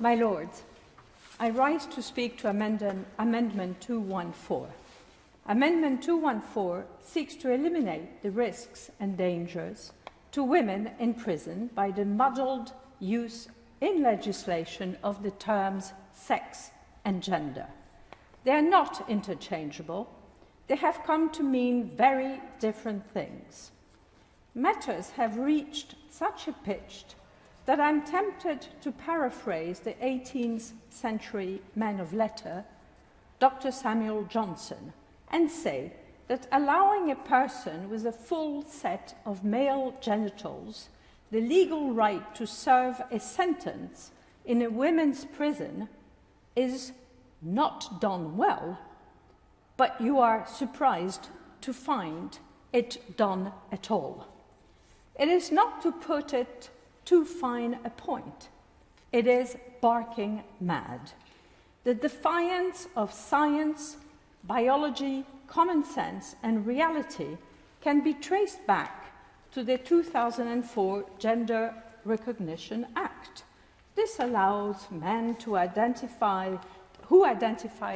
My Lords, I rise to speak to Amendment 214. Amendment 214 seeks to eliminate the risks and dangers to women in prison by the muddled use in legislation of the terms sex and gender. They are not interchangeable. They have come to mean very different things. Matters have reached such a pitch that I'm tempted to paraphrase the 18th century man of letters, Dr. Samuel Johnson, and say that allowing a person with a full set of male genitals the legal right to serve a sentence in a women's prison is not done well, but you are surprised to find it done at all. It is not, to put it too fine a point, it is barking mad. The defiance of science, biology, common sense, and reality can be traced back to the 2004 Gender Recognition Act. This allows men who identify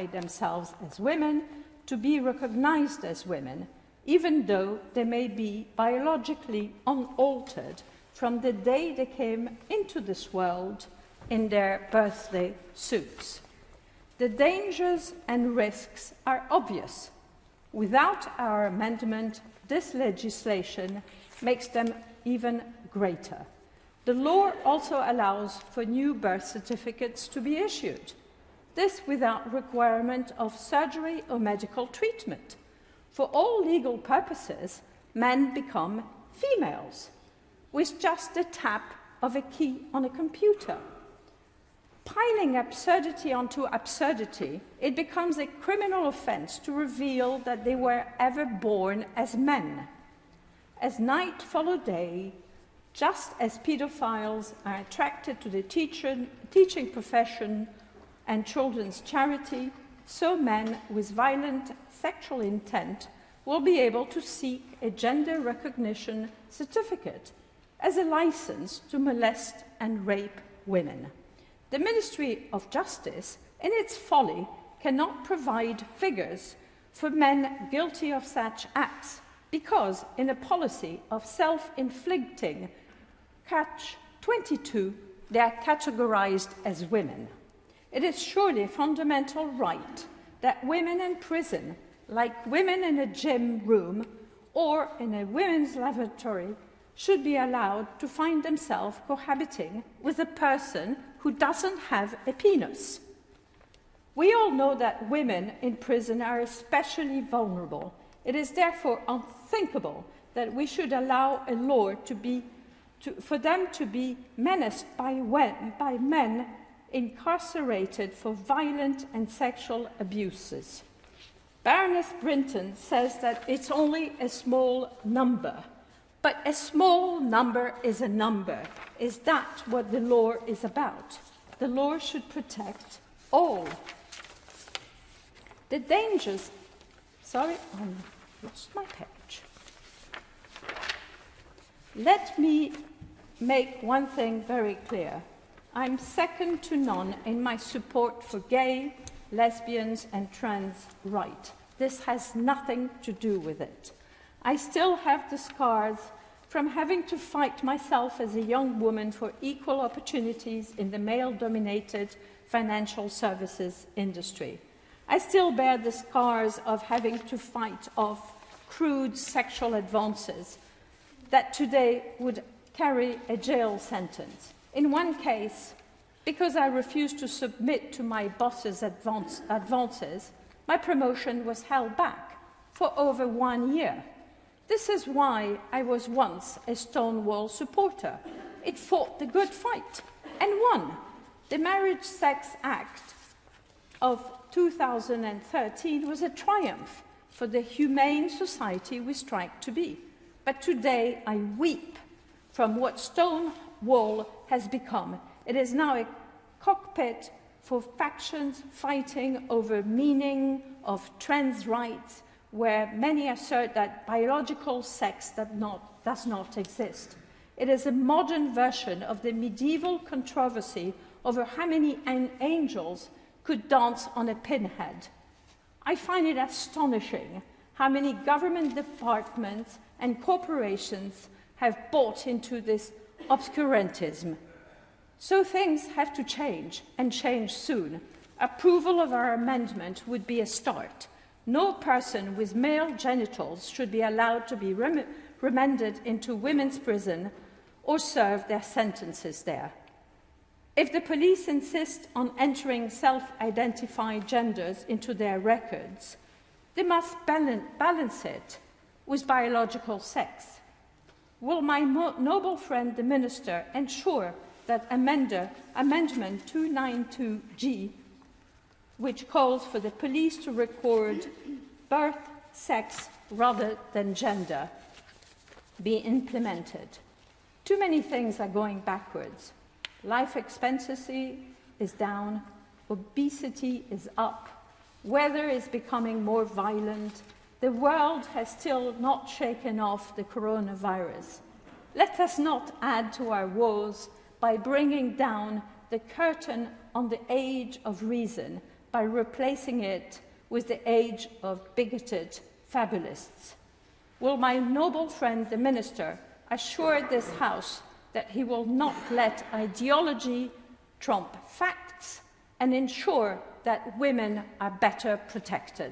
themselves as women to be recognized as women, even though they may be biologically unaltered from the day they came into this world in their birthday suits. The dangers and risks are obvious. Without our amendment, this legislation makes them even greater. The law also allows for new birth certificates to be issued. This without requirement of surgery or medical treatment. For all legal purposes, men become females, with just the tap of a key on a computer. Piling absurdity onto absurdity, it becomes a criminal offense to reveal that they were ever born as men. As night followed day, just as pedophiles are attracted to the teaching profession and children's charity, so men with violent sexual intent will be able to seek a gender recognition certificate as a license to molest and rape women. The Ministry of Justice, in its folly, cannot provide figures for men guilty of such acts because, in a policy of self-inflicting catch-22, they are categorized as women. It is surely a fundamental right that women in prison, like women in a gym room or in a women's lavatory, should be allowed to find themselves cohabiting with a person who doesn't have a penis. We all know that women in prison are especially vulnerable. It is therefore unthinkable that we should allow a law for them to be menaced by men incarcerated for violent and sexual abuses. Baroness Brinton says that it's only a small number. But a small number is a number. Is that what the law is about? The law should protect all. The dangers... Sorry, I lost my page. Let me make one thing very clear. I'm second to none in my support for gay, lesbians, and trans rights. This has nothing to do with it. I still have the scars from having to fight myself as a young woman for equal opportunities in the male-dominated financial services industry. I still bear the scars of having to fight off crude sexual advances that today would carry a jail sentence. In one case, because I refused to submit to my boss's advances, my promotion was held back for over 1 year. This is why I was once a Stonewall supporter. It fought the good fight and won. The Marriage Sex Act of 2013 was a triumph for the humane society we strive to be. But today I weep from what Stonewall has become. It is now a cockpit for factions fighting over meaning of trans rights, where many assert that biological sex does not exist. It is a modern version of the medieval controversy over how many angels could dance on a pinhead. I find it astonishing how many government departments and corporations have bought into this obscurantism. So things have to change, and change soon. Approval of our amendment would be a start. No person with male genitals should be allowed to be remanded into women's prison or serve their sentences there. If the police insist on entering self-identified genders into their records, they must balance it with biological sex. Will my noble friend the Minister ensure that Amendment 292G, which calls for the police to record birth, sex rather than gender, be implemented? Too many things are going backwards. Life expectancy is down, obesity is up, weather is becoming more violent, the world has still not shaken off the coronavirus. Let us not add to our woes by bringing down the curtain on the age of reason by replacing it with the age of bigoted fabulists. Will my noble friend the Minister assure this House that he will not let ideology trump facts and ensure that women are better protected?